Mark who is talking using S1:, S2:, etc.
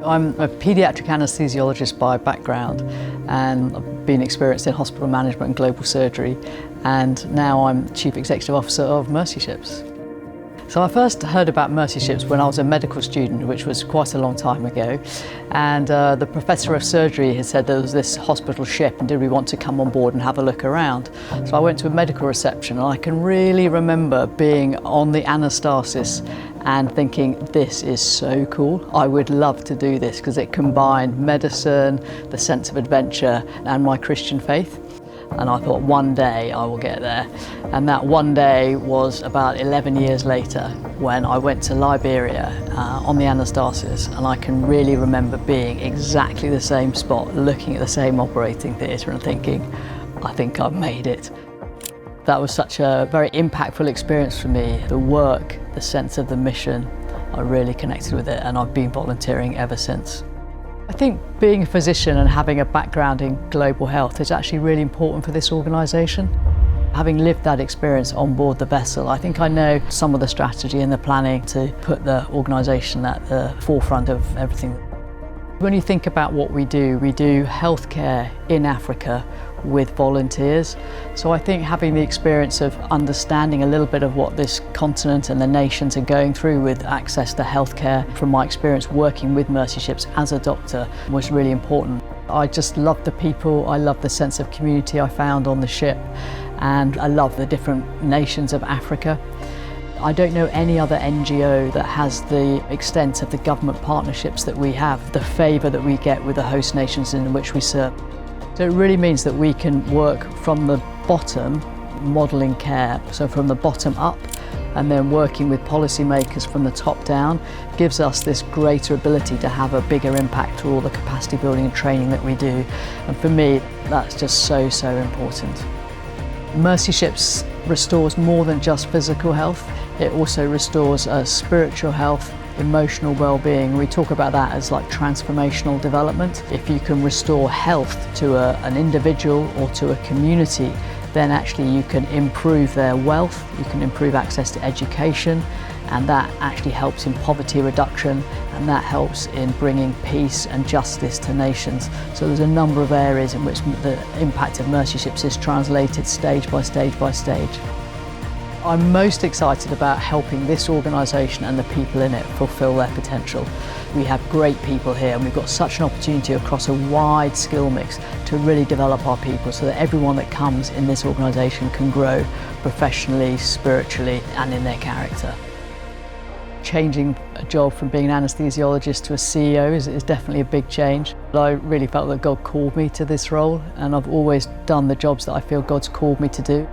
S1: I'm a paediatric anaesthesiologist by background, and I've been experienced in hospital management and global surgery, and now I'm Chief Executive Officer of Mercy Ships. So I first heard about Mercy Ships when I was a medical student, which was quite a long time ago, and the professor of surgery had said there was this hospital ship and did we want to come on board and have a look around. So I went to a medical reception, and I can really remember being on the anastasis and thinking, this is so cool. I would love to do this because it combined medicine, the sense of adventure and my Christian faith. And I thought one day I will get there. And that one day was about 11 years later when I went to Liberia on the anastasis, and I can really remember being exactly the same spot, looking at the same operating theatre and thinking, I think I've made it. That was such a very impactful experience for me. The work, the sense of the mission, I really connected with it, and I've been volunteering ever since. I think being a physician and having a background in global health is actually really important for this organisation. Having lived that experience on board the vessel, I think I know some of the strategy and the planning to put the organisation at the forefront of everything. When you think about what we do healthcare in Africa with volunteers. So I think having the experience of understanding a little bit of what this continent and the nations are going through with access to healthcare, from my experience working with Mercy Ships as a doctor, was really important. I just love the people, I love the sense of community I found on the ship, and I love the different nations of Africa. I don't know any other NGO that has the extent of the government partnerships that we have, the favour that we get with the host nations in which we serve. So it really means that we can work from the bottom, modelling care, so from the bottom up, and then working with policymakers from the top down gives us this greater ability to have a bigger impact through all the capacity building and training that we do. And for me, that's just so important. Mercy Ships restores more than just physical health. It also restores spiritual health, emotional well-being. We talk about that as like transformational development. If you can restore health to an individual or to a community, then actually you can improve their wealth, you can improve access to education, and that actually helps in poverty reduction, and that helps in bringing peace and justice to nations. So there's a number of areas in which the impact of Mercy Ships is translated stage by stage by stage. I'm most excited about helping this organisation and the people in it fulfil their potential. We have great people here, and we've got such an opportunity across a wide skill mix to really develop our people so that everyone that comes in this organisation can grow professionally, spiritually and in their character. Changing a job from being an anaesthesiologist to a CEO is definitely a big change. I really felt that God called me to this role, and I've always done the jobs that I feel God's called me to do.